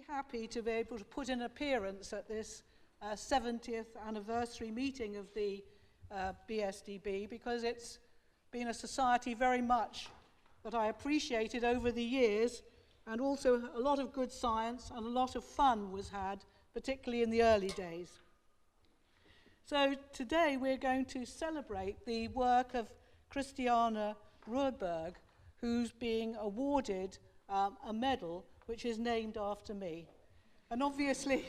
really happy to be able to put in an appearance at this 70th anniversary meeting of the BSDB, because it's been a society very much that I appreciated over the years, and also a lot of good science and a lot of fun was had, particularly in the early days. So today we're going to celebrate the work of Christiana Ruhrberg, who's being awarded a medal which is named after me. And obviously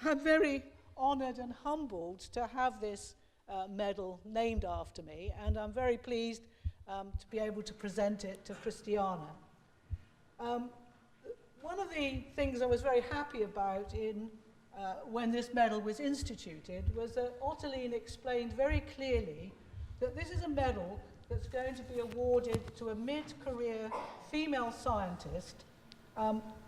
I'm very honoured and humbled to have this medal named after me, and I'm very pleased to be able to present it to Christiana. One of the things I was very happy about when this medal was instituted was that Ottoline explained very clearly that this is a medal that's going to be awarded to a mid-career female scientist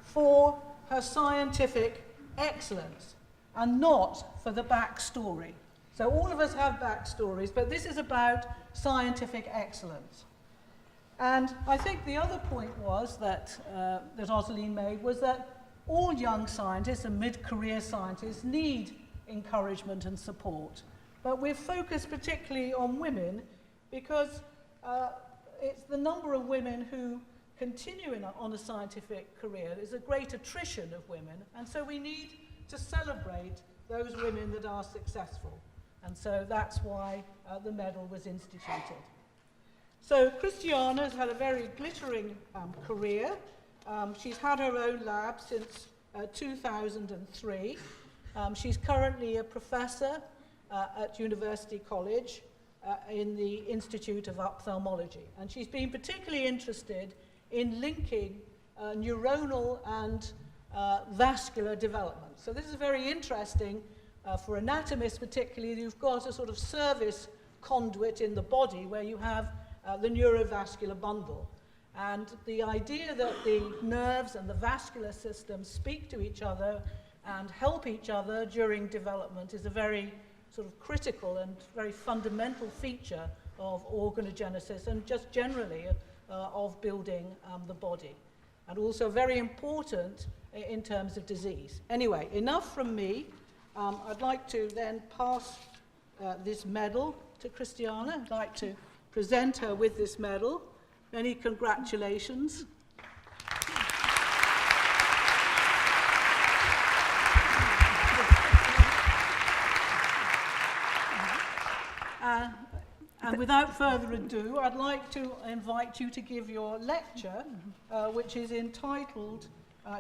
for her scientific excellence, and not for the backstory. So all of us have backstories, but this is about scientific excellence. And I think the other point was that Ottoline made was that all young scientists and mid-career scientists need encouragement and support. But we're focused particularly on women because it's the number of women who continue on a scientific career. There's a great attrition of women, and so we need to celebrate those women that are successful. And so that's why the medal was instituted. So Christiana has had a very glittering career. She's had her own lab since 2003. She's currently a professor at University College in the Institute of Ophthalmology. And she's been particularly interested in linking neuronal and vascular development. So this is very interesting for anatomists particularly, who've got a sort of service conduit in the body where you have the neurovascular bundle. And the idea that the nerves and the vascular system speak to each other and help each other during development is a very sort of critical and very fundamental feature of organogenesis and just generally of building the body. And also very important in terms of disease. Anyway, enough from me. I'd like to then pass this medal to Christiana. I'd like to present her with this medal. Many congratulations. And without further ado, I'd like to invite you to give your lecture, which is entitled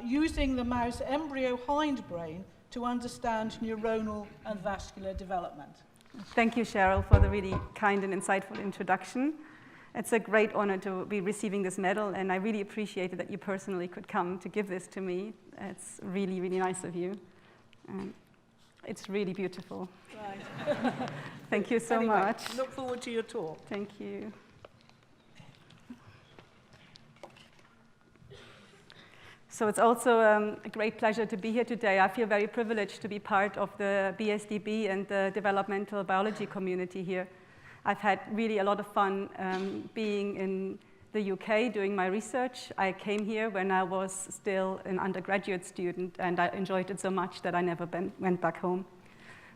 Using the Mouse Embryo Hindbrain to Understand Neuronal and Vascular Development. Thank you, Cheryl, for the really kind and insightful introduction. It's a great honor to be receiving this medal, and I really appreciated that you personally could come to give this to me. It's really, really nice of you. It's really beautiful. Right. Thank you so much. Look forward to your talk. Thank you. So it's also a great pleasure to be here today. I feel very privileged to be part of the BSDB and the developmental biology community here. I've had really a lot of fun being in the UK doing my research. I came here when I was still an undergraduate student, and I enjoyed it so much that I never went back home.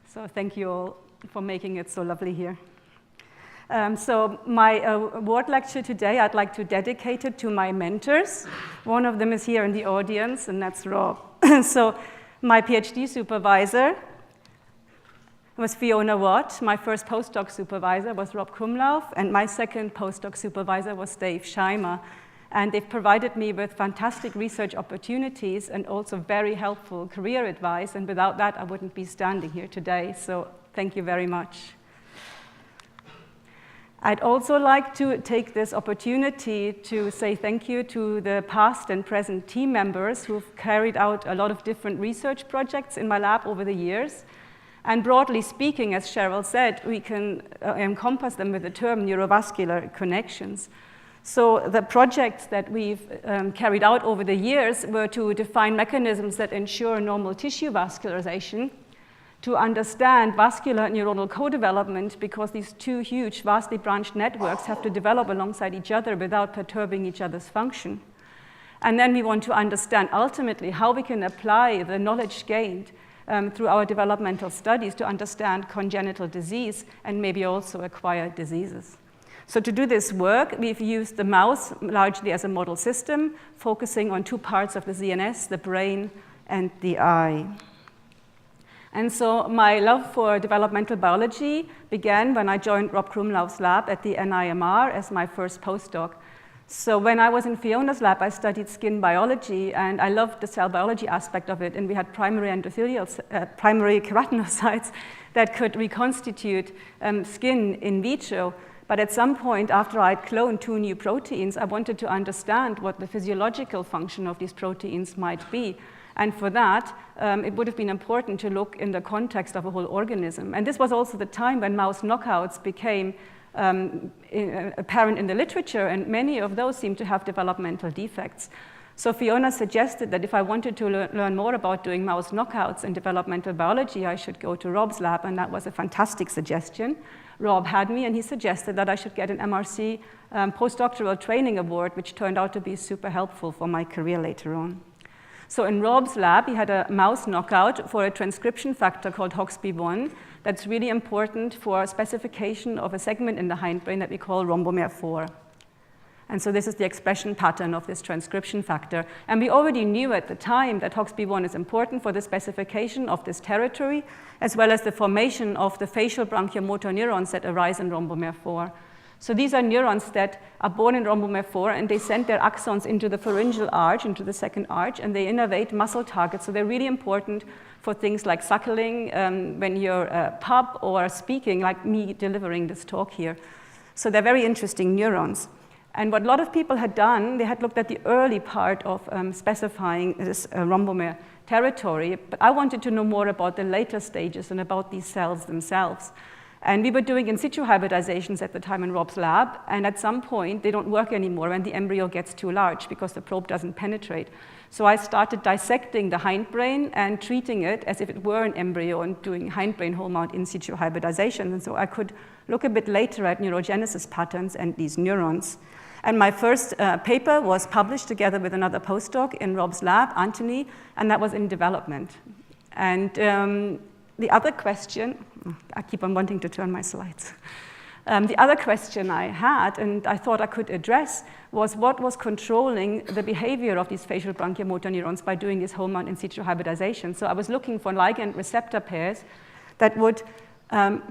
So thank you all for making it so lovely here. So my award lecture today, I'd like to dedicate it to my mentors. One of them is here in the audience, and that's Rob. So my PhD supervisor was Fiona Watt. My first postdoc supervisor was Rob Kumlauf, and my second postdoc supervisor was Dave Scheimer. And they've provided me with fantastic research opportunities and also very helpful career advice, and without that, I wouldn't be standing here today. So thank you very much. I'd also like to take this opportunity to say thank you to the past and present team members who've carried out a lot of different research projects in my lab over the years. And broadly speaking, as Cheryl said, we can encompass them with the term neurovascular connections. So the projects that we've carried out over the years were to define mechanisms that ensure normal tissue vascularization, to understand vascular and neuronal co-development, because these two huge, vastly branched networks have to develop alongside each other without perturbing each other's function. And then we want to understand ultimately how we can apply the knowledge gained through our developmental studies to understand congenital disease and maybe also acquired diseases. So to do this work, we've used the mouse largely as a model system, focusing on 2 parts of the CNS, the brain and the eye. And so my love for developmental biology began when I joined Rob Krumlauf's lab at the NIMR as my first postdoc. So when I was in Fiona's lab, I studied skin biology, and I loved the cell biology aspect of it, and we had primary primary keratinocytes that could reconstitute skin in vitro. But at some point, after I'd cloned 2 new proteins, I wanted to understand what the physiological function of these proteins might be. And for that, it would have been important to look in the context of a whole organism. And this was also the time when mouse knockouts became apparent in the literature, and many of those seem to have developmental defects. So Fiona suggested that if I wanted to learn more about doing mouse knockouts in developmental biology, I should go to Rob's lab, and that was a fantastic suggestion. Rob had me, and he suggested that I should get an MRC postdoctoral training award, which turned out to be super helpful for my career later on. So in Rob's lab, he had a mouse knockout for a transcription factor called HOXB1 that's really important for specification of a segment in the hindbrain that we call rhombomer 4. And so this is the expression pattern of this transcription factor. And we already knew at the time that HOXB1 is important for the specification of this territory, as well as the formation of the facial branchiomotor neurons that arise in rhombomer 4. So these are neurons that are born in rhombomer 4, and they send their axons into the pharyngeal arch, into the second arch, and they innervate muscle targets. So they're really important for things like suckling when you're a pup, or speaking, like me delivering this talk here. So they're very interesting neurons. And what a lot of people had done, they had looked at the early part of specifying this rhombomer territory, but I wanted to know more about the later stages and about these cells themselves. And we were doing in situ hybridizations at the time in Rob's lab, and at some point they don't work anymore when the embryo gets too large because the probe doesn't penetrate. So I started dissecting the hindbrain and treating it as if it were an embryo and doing hindbrain whole mount in situ hybridization. And so I could look a bit later at neurogenesis patterns and these neurons. And my first paper was published together with another postdoc in Rob's lab, Anthony, and that was in development. And the other question, I keep on wanting to turn my slides. The other question I had, and I thought I could address, was what was controlling the behavior of these facial branchiomotor neurons by doing this whole mount in situ hybridization. So I was looking for ligand receptor pairs that would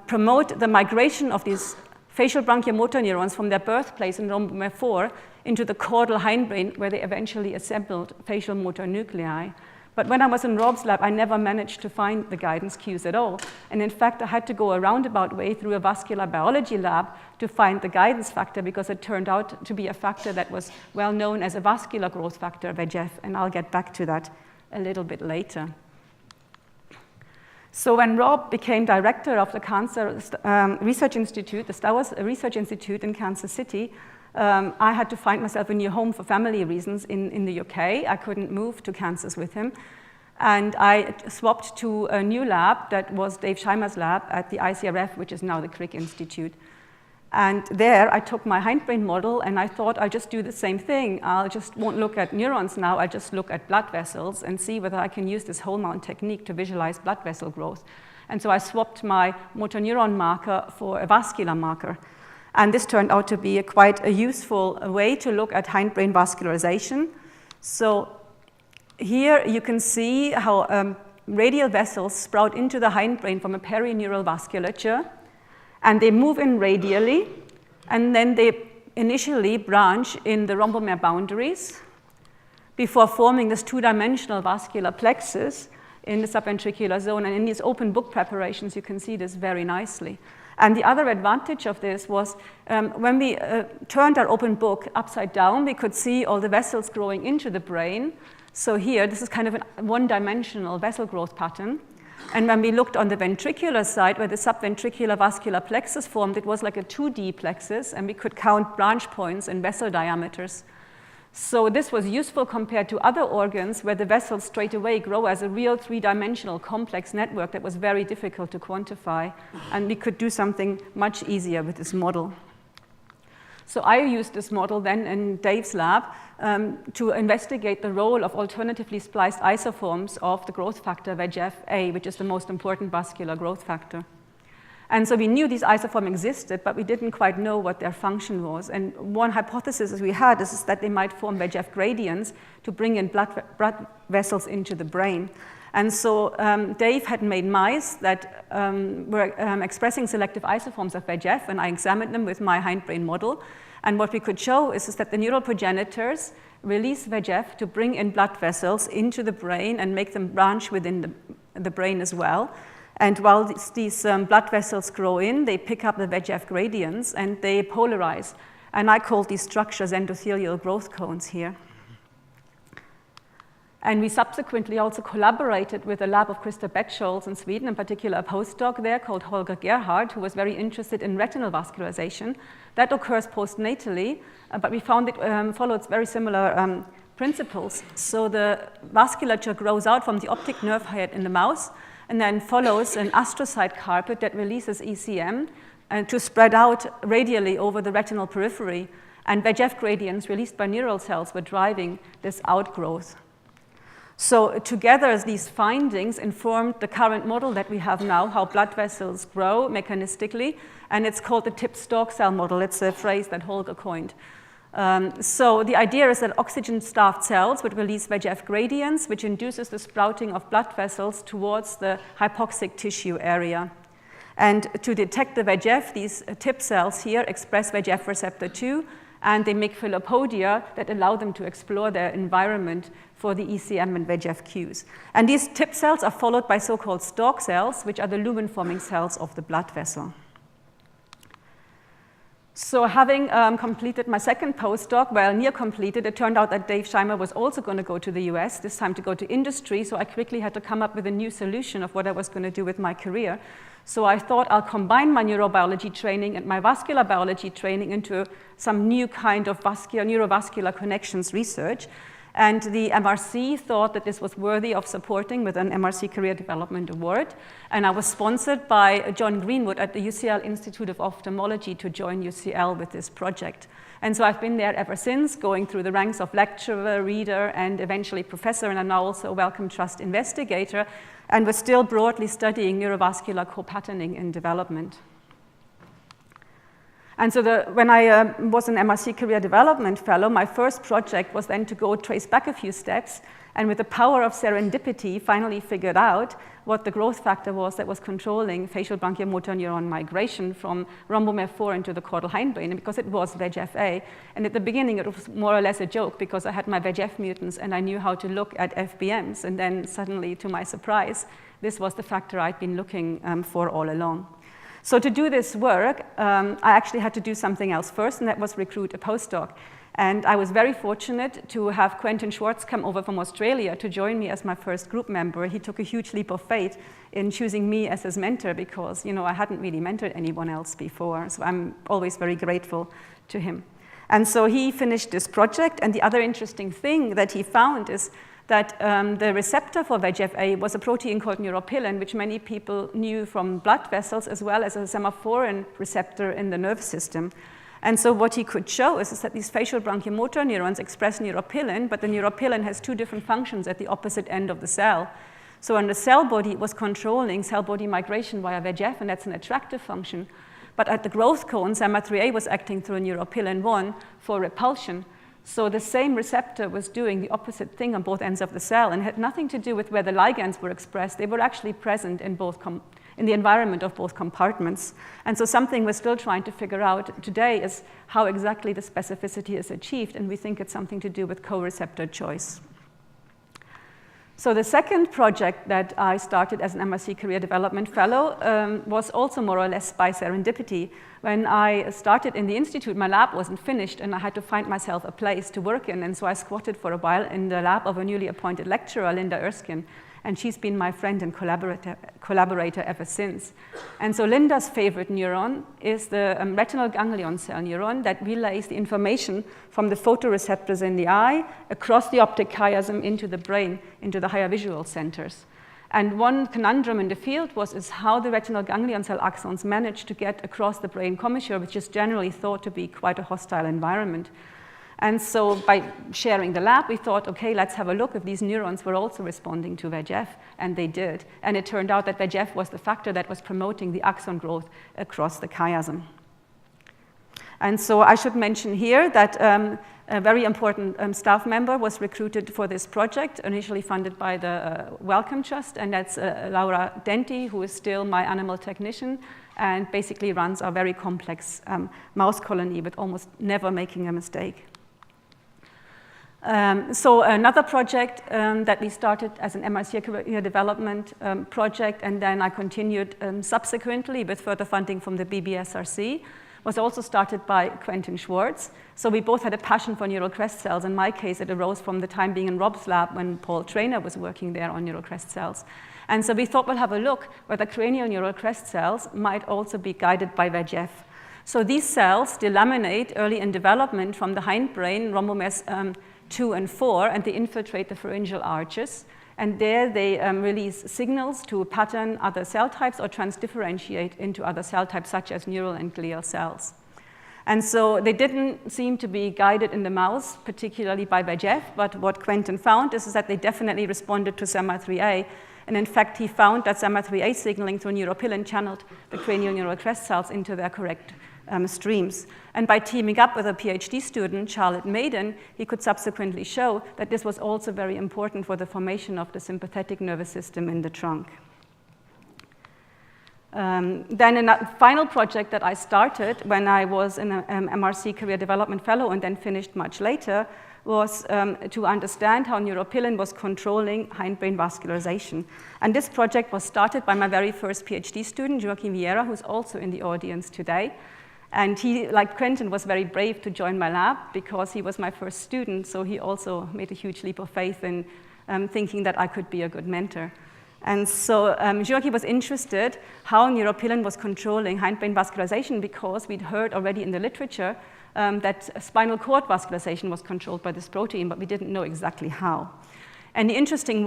promote the migration of these facial branchiomotor neurons from their birthplace in rhombomer 4 into the caudal hindbrain, where they eventually assembled facial motor nuclei. But when I was in Rob's lab, I never managed to find the guidance cues at all. And in fact, I had to go a roundabout way through a vascular biology lab to find the guidance factor, because it turned out to be a factor that was well known as a vascular growth factor, VEGF, and I'll get back to that a little bit later. So when Rob became director of the Cancer Research Institute, the Stowers Research Institute in Kansas City, I had to find myself a new home for family reasons in the UK. I couldn't move to Kansas with him. And I swapped to a new lab that was Dave Scheimer's lab at the ICRF, which is now the Crick Institute. And there I took my hindbrain model, and I thought I'll just do the same thing. I just won't look at neurons now, I just look at blood vessels and see whether I can use this whole mount technique to visualize blood vessel growth. And so I swapped my motor neuron marker for a vascular marker. And this turned out to be quite a useful way to look at hindbrain vascularization. So here you can see how radial vessels sprout into the hindbrain from a perineural vasculature, and they move in radially, and then they initially branch in the rhombomer boundaries before forming this two-dimensional vascular plexus in the subventricular zone. And in these open book preparations, you can see this very nicely. And the other advantage of this was when we turned our open book upside down, we could see all the vessels growing into the brain. So here, this is kind of a one-dimensional vessel growth pattern. And when we looked on the ventricular side, where the subventricular vascular plexus formed, it was like a 2D plexus, and we could count branch points and vessel diameters. So this was useful compared to other organs where the vessels straight away grow as a real three-dimensional complex network that was very difficult to quantify. And we could do something much easier with this model. So I used this model then in Dave's lab to investigate the role of alternatively spliced isoforms of the growth factor VEGF-A, which is the most important vascular growth factor. And so we knew these isoforms existed, but we didn't quite know what their function was. And one hypothesis we had is that they might form VEGF gradients to bring in blood vessels into the brain. And so Dave had made mice that were expressing selective isoforms of VEGF, and I examined them with my hindbrain model. And what we could show is that the neural progenitors release VEGF to bring in blood vessels into the brain and make them branch within the brain as well. And while these blood vessels grow in, they pick up the VEGF gradients and they polarize. And I called these structures endothelial growth cones here. And we subsequently also collaborated with the lab of Christer Betscholz in Sweden, in particular a postdoc there called Holger Gerhard, who was very interested in retinal vascularization. That occurs postnatally, but we found it follows very similar principles. So the vasculature grows out from the optic nerve head in the mouse and then follows an astrocyte carpet that releases ECM and to spread out radially over the retinal periphery. And VEGF gradients released by neural cells were driving this outgrowth. So together, these findings informed the current model that we have now, how blood vessels grow mechanistically, and it's called the tip-stalk cell model. It's a phrase that Holger coined. So the idea is that oxygen-starved cells would release VEGF gradients, which induces the sprouting of blood vessels towards the hypoxic tissue area. And to detect the VEGF, these tip cells here express VEGF receptor 2, and they make philopodia that allow them to explore their environment for the ECM and VEGF cues. And these tip cells are followed by so-called stalk cells, which are the lumen-forming cells of the blood vessel. So having completed my second postdoc, well, near completed, it turned out that Dave Scheimer was also going to go to the US, this time to go to industry, so I quickly had to come up with a new solution of what I was going to do with my career. So I thought I'll combine my neurobiology training and my vascular biology training into some new kind of neurovascular connections research. And the MRC thought that this was worthy of supporting with an MRC Career Development Award. And I was sponsored by John Greenwood at the UCL Institute of Ophthalmology to join UCL with this project. And so I've been there ever since, going through the ranks of lecturer, reader, and eventually professor, and I'm now also a Wellcome Trust investigator. And we're still broadly studying neurovascular co-patterning in development. And so when I was an MRC Career Development Fellow, my first project was then to go trace back a few steps, and with the power of serendipity, finally figured out what the growth factor was that was controlling facial branchiomotor neuron migration from rhombomer 4 into the caudal hindbrain, and because it was VEGF-A. And at the beginning, it was more or less a joke, because I had my VEGF mutants, and I knew how to look at FBMs, and then suddenly, to my surprise, this was the factor I'd been looking for all along. So to do this work, I actually had to do something else first, and that was recruit a postdoc. And I was very fortunate to have Quentin Schwartz come over from Australia to join me as my first group member. He took a huge leap of faith in choosing me as his mentor because, I hadn't really mentored anyone else before. So I'm always very grateful to him. And so he finished this project. And the other interesting thing that he found is that the receptor for VEGF-A was a protein called Neuropilin, which many people knew from blood vessels, as well as a semaphorin receptor in the nervous system. And so what he could show is that these facial branchiomotor neurons express Neuropilin, but the Neuropilin has two different functions at the opposite end of the cell. So on the cell body, it was controlling cell body migration via VEGF, and that's an attractive function. But at the growth cone, SEMA3A was acting through Neuropilin-1 for repulsion. So the same receptor was doing the opposite thing on both ends of the cell and had nothing to do with where the ligands were expressed. They were actually present in in the environment of both compartments. And so something we're still trying to figure out today is how exactly the specificity is achieved, and we think it's something to do with co-receptor choice. So the second project that I started as an MRC Career Development Fellow was also more or less by serendipity. When I started in the institute, my lab wasn't finished, and I had to find myself a place to work in, and so I squatted for a while in the lab of a newly appointed lecturer, Linda Erskine, and she's been my friend and collaborator ever since. And so Linda's favorite neuron is the retinal ganglion cell neuron that relays the information from the photoreceptors in the eye across the optic chiasm into the brain, into the higher visual centers. And one conundrum in the field is how the retinal ganglion cell axons manage to get across the brain commissure, which is generally thought to be quite a hostile environment. And so by sharing the lab, we thought, okay, let's have a look if these neurons were also responding to VEGF, and they did. And it turned out that VEGF was the factor that was promoting the axon growth across the chiasm. And so I should mention here that a very important staff member was recruited for this project, initially funded by the Wellcome Trust, and that's Laura Denti, who is still my animal technician, and basically runs a very complex mouse colony with almost never making a mistake. So another project that we started as an MRC career development project, and then I continued subsequently with further funding from the BBSRC, was also started by Quentin Schwartz. So we both had a passion for neural crest cells. In my case, it arose from the time being in Rob's lab when Paul Traynor was working there on neural crest cells. And so we thought we'll have a look whether cranial neural crest cells might also be guided by VEGF. So these cells delaminate early in development from the hindbrain, rhombomeres 2 and 4, and they infiltrate the pharyngeal arches. And there they release signals to pattern other cell types or transdifferentiate into other cell types, such as neural and glial cells. And so they didn't seem to be guided in the mouse, particularly by VEGF, but what Quentin found is that they definitely responded to SEMA3A. And in fact, he found that SEMA3A signaling through Neuropilin channeled the cranial neural crest cells into their correct streams. And by teaming up with a PhD student, Charlotte Maiden, he could subsequently show that this was also very important for the formation of the sympathetic nervous system in the trunk. Then a final project that I started when I was an MRC career development fellow and then finished much later was to understand how Neuropilin was controlling hindbrain vascularization. And this project was started by my very first PhD student, Joaquim Vieira, who's also in the audience today. And he, like Quentin, was very brave to join my lab because he was my first student, so he also made a huge leap of faith in thinking that I could be a good mentor. And so Joaquim was interested how Neuropilin was controlling hindbrain vascularization because we'd heard already in the literature that spinal cord vascularization was controlled by this protein, but we didn't know exactly how. And the interesting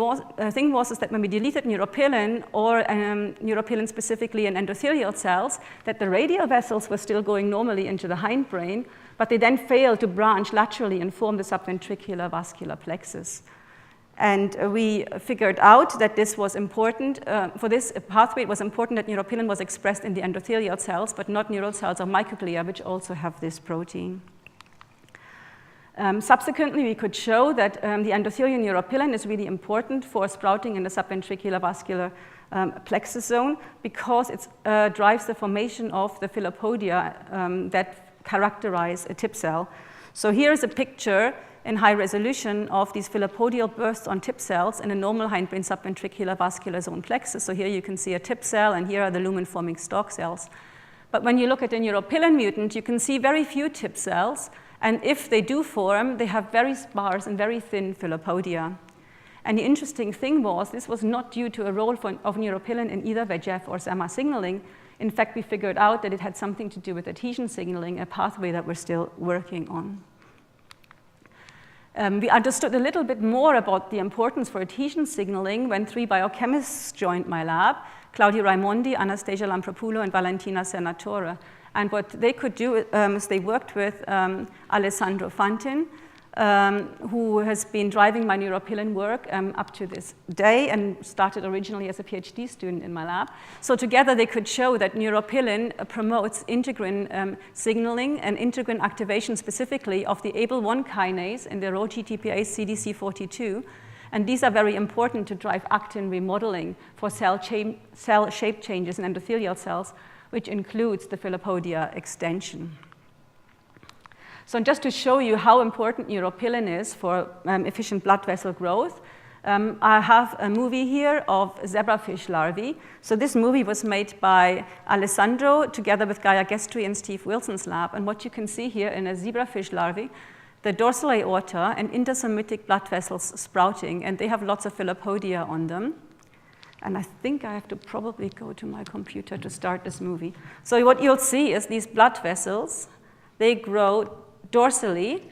thing was that when we deleted Neuropilin, or Neuropilin specifically in endothelial cells, that the radial vessels were still going normally into the hindbrain, but they then failed to branch laterally and form the subventricular vascular plexus. And we figured out that this was important. For this pathway, it was important that Neuropilin was expressed in the endothelial cells, but not neural cells or microglia, which also have this protein. Subsequently, we could show that the endothelial neuropilin is really important for sprouting in the subventricular vascular plexus zone because it drives the formation of the filopodia that characterize a tip cell. So here is a picture in high resolution of these filopodial bursts on tip cells in a normal hindbrain subventricular vascular zone plexus. So here you can see a tip cell, and here are the lumen-forming stalk cells. But when you look at the Neuropilin mutant, you can see very few tip cells. And if they do form, they have very sparse and very thin filopodia. And the interesting thing was, this was not due to a role of Neuropilin in either VEGF or SEMA signaling. In fact, we figured out that it had something to do with adhesion signaling, a pathway that we're still working on. We understood a little bit more about the importance for adhesion signaling when 3 biochemists joined my lab, Claudio Raimondi, Anastasia Lampropulo, and Valentina Senatore. And what they could do is they worked with Alessandro Fantin, who has been driving my Neuropilin work up to this day and started originally as a PhD student in my lab. So together they could show that Neuropilin promotes integrin signaling and integrin activation specifically of the ABL1 kinase in the Rho GTPase CDC42. And these are very important to drive actin remodeling for cell shape changes in endothelial cells, which includes the filopodia extension. So just to show you how important Neuropilin is for efficient blood vessel growth, I have a movie here of zebrafish larvae. So this movie was made by Alessandro together with Gaia Gestri and Steve Wilson's lab. And what you can see here in a zebrafish larvae, the dorsal aorta and intersemitic blood vessels sprouting, and they have lots of filopodia on them. And I think I have to probably go to my computer to start this movie. So what you'll see is these blood vessels, they grow dorsally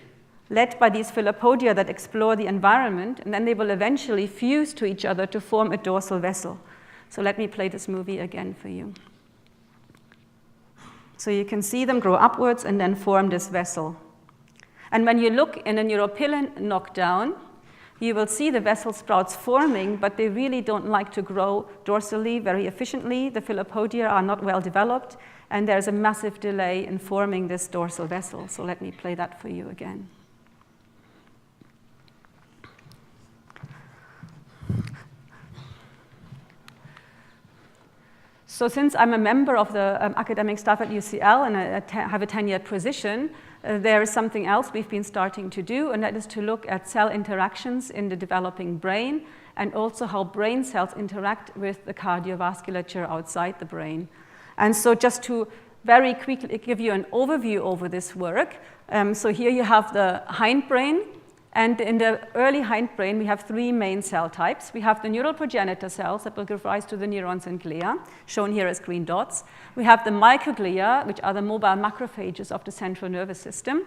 led by these filopodia that explore the environment, and then they will eventually fuse to each other to form a dorsal vessel. So let me play this movie again for you. So you can see them grow upwards and then form this vessel. And when you look in a neuropilin knockdown, you will see the vessel sprouts forming, but they really don't like to grow dorsally very efficiently. The filopodia are not well developed, and there's a massive delay in forming this dorsal vessel. So let me play that for you again. So since I'm a member of the academic staff at UCL and I have a tenured position, there is something else we've been starting to do, and that is to look at cell interactions in the developing brain and also how brain cells interact with the cardiovasculature outside the brain. And so just to very quickly give you an overview over this work, so here you have the hindbrain. And in the early hindbrain, we have three main cell types. We have the neural progenitor cells that will give rise to the neurons and glia, shown here as green dots. We have the microglia, which are the mobile macrophages of the central nervous system.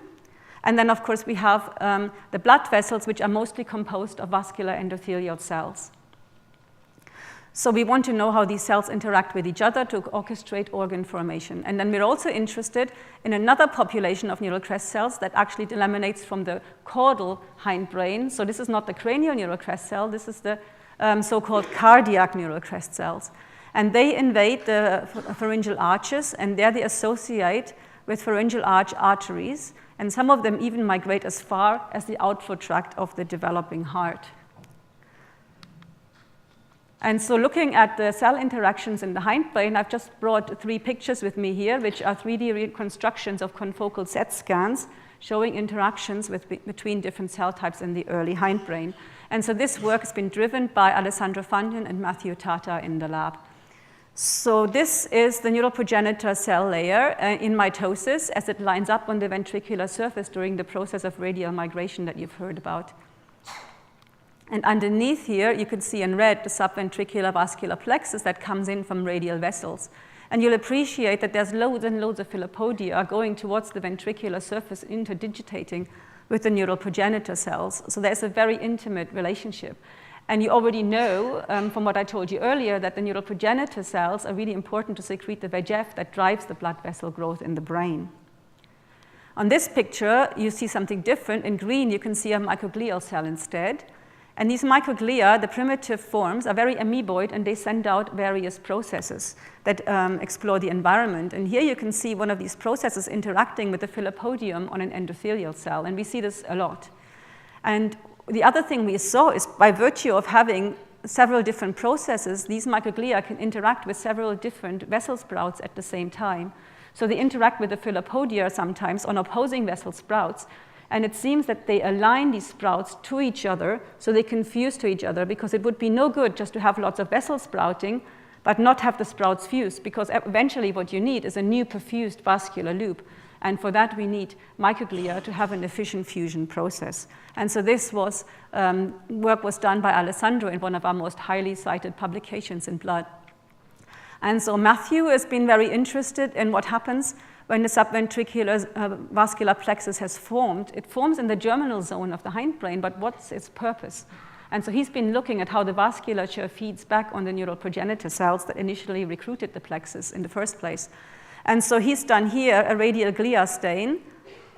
And then, of course, we have the blood vessels, which are mostly composed of vascular endothelial cells. So we want to know how these cells interact with each other to orchestrate organ formation. And then we're also interested in another population of neural crest cells that actually emanates from the caudal hindbrain. So this is not the cranial neural crest cell, this is the so-called cardiac neural crest cells. And they invade the pharyngeal arches, and there they associate with pharyngeal arch arteries, and some of them even migrate as far as the outflow tract of the developing heart. And so looking at the cell interactions in the hindbrain, I've just brought 3 pictures with me here, which are 3D reconstructions of confocal SET scans showing interactions between different cell types in the early hindbrain. And so this work has been driven by Alessandro Fandin and Matthew Tata in the lab. So this is the neural progenitor cell layer in mitosis as it lines up on the ventricular surface during the process of radial migration that you've heard about. And underneath here, you can see in red the subventricular vascular plexus that comes in from radial vessels. And you'll appreciate that there's loads and loads of filopodia going towards the ventricular surface, interdigitating with the neural progenitor cells. So there's a very intimate relationship. And you already know from what I told you earlier that the neural progenitor cells are really important to secrete the VEGF that drives the blood vessel growth in the brain. On this picture, you see something different. In green, you can see a microglial cell instead. And these microglia, the primitive forms, are very amoeboid, and they send out various processes that explore the environment. And here you can see one of these processes interacting with the filopodium on an endothelial cell, and we see this a lot. And the other thing we saw is by virtue of having several different processes, these microglia can interact with several different vessel sprouts at the same time. So they interact with the filopodia sometimes on opposing vessel sprouts. And it seems that they align these sprouts to each other so they can fuse to each other, because it would be no good just to have lots of vessel sprouting but not have the sprouts fuse, because eventually what you need is a new perfused vascular loop. And for that we need microglia to have an efficient fusion process. And so this was work was done by Alessandro in one of our most highly cited publications in Blood. And so Matthew has been very interested in what happens when the subventricular vascular plexus has formed. It forms in the germinal zone of the hindbrain, but what's its purpose? And so he's been looking at how the vasculature feeds back on the neural progenitor cells that initially recruited the plexus in the first place. And so he's done here a radial glia stain,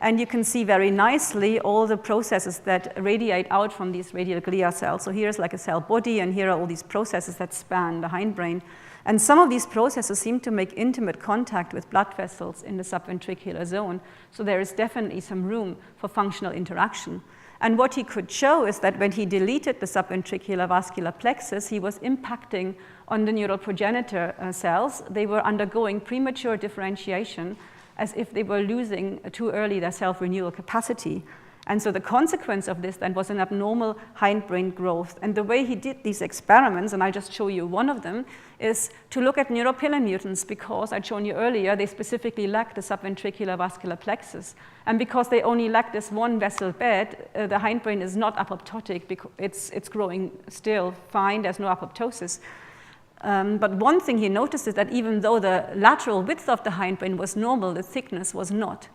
and you can see very nicely all the processes that radiate out from these radial glia cells. So here's like a cell body, and here are all these processes that span the hindbrain. And some of these processes seem to make intimate contact with blood vessels in the subventricular zone. So there is definitely some room for functional interaction. And what he could show is that when he deleted the subventricular vascular plexus, he was impacting on the neural progenitor cells. They were undergoing premature differentiation as if they were losing too early their self-renewal capacity. And so the consequence of this then was an abnormal hindbrain growth. And the way he did these experiments, and I'll just show you one of them, is to look at neuropilin mutants, because I'd shown you earlier they specifically lack the subventricular vascular plexus. And because they only lack this one vessel bed, the hindbrain is not apoptotic, because it's growing still fine, there's no apoptosis. But one thing he noticed is that even though the lateral width of the hindbrain was normal, the thickness was not.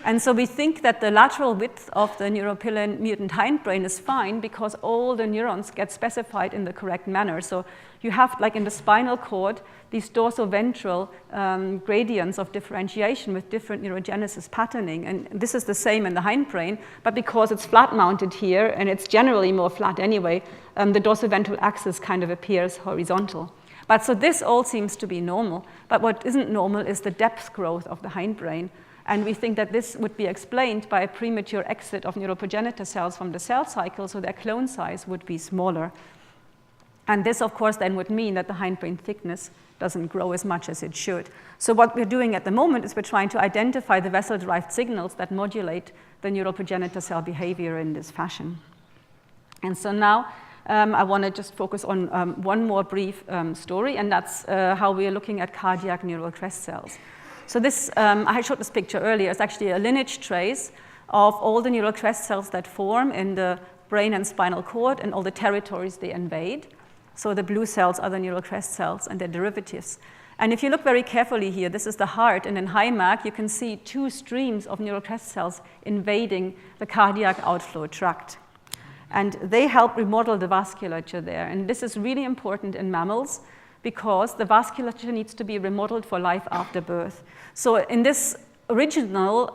And so we think that the lateral width of the neuropilin mutant hindbrain is fine because all the neurons get specified in the correct manner. So you have, like in the spinal cord, these dorsoventral gradients of differentiation with different neurogenesis patterning. And this is the same in the hindbrain, but because it's flat mounted here, and it's generally more flat anyway, the dorsoventral axis kind of appears horizontal. But so this all seems to be normal. But what isn't normal is the depth growth of the hindbrain. And we think that this would be explained by a premature exit of neuroprogenitor cells from the cell cycle, so their clone size would be smaller. And this, of course, then would mean that the hindbrain thickness doesn't grow as much as it should. So what we're doing at the moment is we're trying to identify the vessel-derived signals that modulate the neuroprogenitor cell behavior in this fashion. And so now I want to just focus on one more brief story, and that's how we are looking at cardiac neural crest cells. So this, I showed this picture earlier, it's actually a lineage trace of all the neural crest cells that form in the brain and spinal cord and all the territories they invade. So the blue cells are the neural crest cells and their derivatives. And if you look very carefully here, this is the heart, and in HIMAC you can see two streams of neural crest cells invading the cardiac outflow tract. And they help remodel the vasculature there. And this is really important in mammals because the vasculature needs to be remodeled for life after birth. So in this original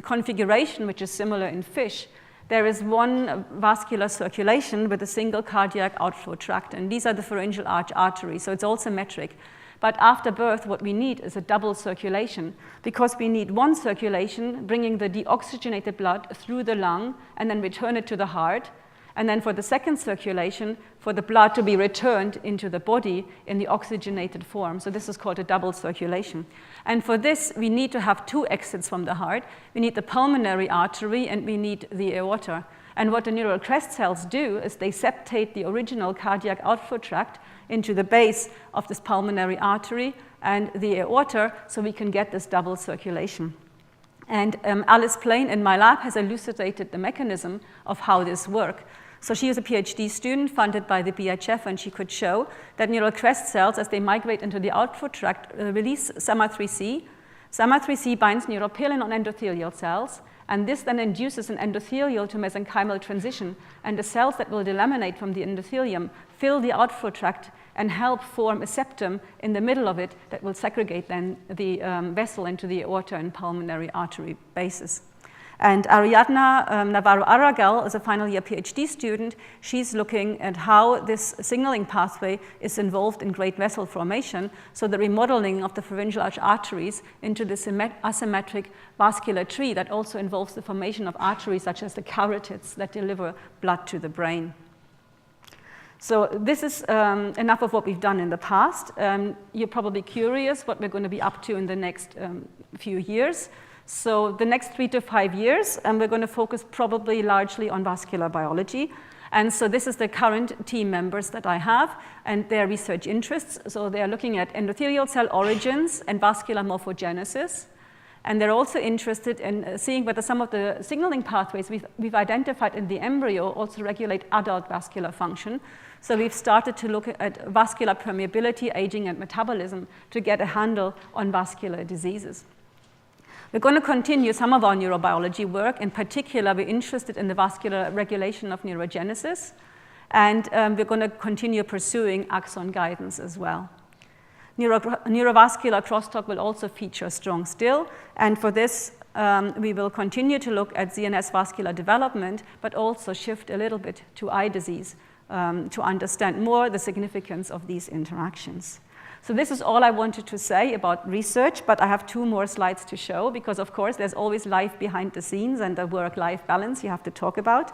configuration, which is similar in fish, there is one vascular circulation with a single cardiac outflow tract, and these are the pharyngeal arch arteries, so it's all symmetric. But after birth, what we need is a double circulation, because we need one circulation bringing the deoxygenated blood through the lung and then return it to the heart, and then for the second circulation, for the blood to be returned into the body in the oxygenated form. So this is called a double circulation. And for this, we need to have two exits from the heart. We need the pulmonary artery and we need the aorta. And what the neural crest cells do is they septate the original cardiac outflow tract into the base of this pulmonary artery and the aorta so we can get this double circulation. And Alice Plain in my lab has elucidated the mechanism of how this works. So she is a PhD student funded by the BHF, and she could show that neural crest cells, as they migrate into the outflow tract, release SAMA3C. SAMA3C binds neuropilin on endothelial cells, and this then induces an endothelial to mesenchymal transition, and the cells that will delaminate from the endothelium fill the outflow tract and help form a septum in the middle of it that will segregate then the vessel into the aorta and pulmonary artery bases. And Ariadna Navarro-Aragal is a final year PhD student. She's looking at how this signaling pathway is involved in great vessel formation, so the remodeling of the pharyngeal arch arteries into this asymmetric vascular tree that also involves the formation of arteries such as the carotids that deliver blood to the brain. So this is enough of what we've done in the past. You're probably curious what we're going to be up to in the next few years. So the next 3 to 5 years, we're going to focus probably largely on vascular biology. And so this is the current team members that I have and their research interests. So they're looking at endothelial cell origins and vascular morphogenesis. And they're also interested in seeing whether some of the signaling pathways we've identified in the embryo also regulate adult vascular function. So we've started to look at vascular permeability, aging, and metabolism to get a handle on vascular diseases. We're going to continue some of our neurobiology work. In particular, we're interested in the vascular regulation of neurogenesis, and we're going to continue pursuing axon guidance as well. Neurovascular crosstalk will also feature strong still, and for this, we will continue to look at CNS vascular development, but also shift a little bit to eye disease to understand more the significance of these interactions. So this is all I wanted to say about research, but I have 2 more slides to show because, of course, there's always life behind the scenes and the work-life balance you have to talk about.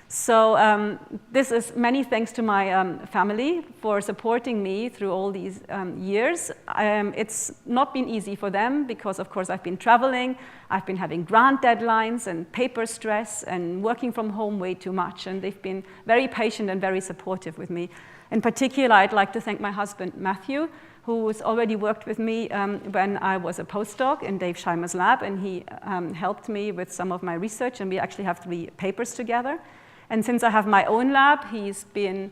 So this is many thanks to my family for supporting me through all these years. It's not been easy for them because, of course, I've been traveling, I've been having grant deadlines and paper stress and working from home way too much, and they've been very patient and very supportive with me. In particular, I'd like to thank my husband, Matthew, who's already worked with me when I was a postdoc in Dave Scheimer's lab, and he helped me with some of my research, and we actually have 3 papers together. And since I have my own lab, he's been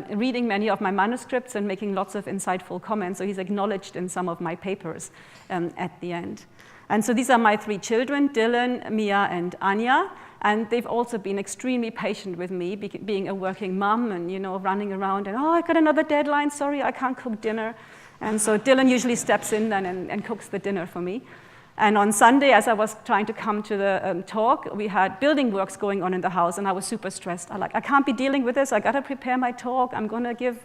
reading many of my manuscripts and making lots of insightful comments, so he's acknowledged in some of my papers at the end. And so these are my 3 children, Dylan, Mia, and Anya. And they've also been extremely patient with me, being a working mom and, you know, running around and, oh, I got another deadline, sorry, I can't cook dinner. And so Dylan usually steps in then and cooks the dinner for me. And on Sunday, as I was trying to come to the talk, we had building works going on in the house, and I was super stressed. I can't be dealing with this. I got to prepare my talk. I'm going to give,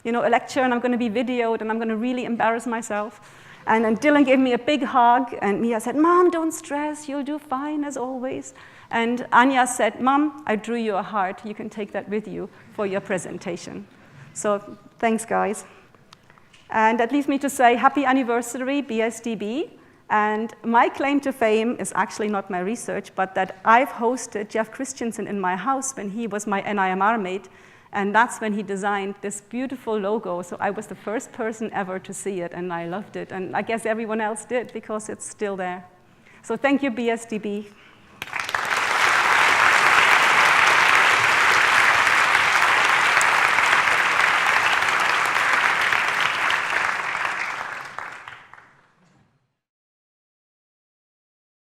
you know, a lecture, and I'm going to be videoed, and I'm going to really embarrass myself. And then Dylan gave me a big hug, and Mia said, Mom, don't stress. You'll do fine, as always. And Anya said, Mom, I drew you a heart. You can take that with you for your presentation. So thanks, guys. And that leaves me to say happy anniversary, BSDB. And my claim to fame is actually not my research, but that I've hosted Jeff Christensen in my house when he was my NIMR mate. And that's when he designed this beautiful logo. So I was the first person ever to see it, and I loved it. And I guess everyone else did, because it's still there. So thank you, BSDB.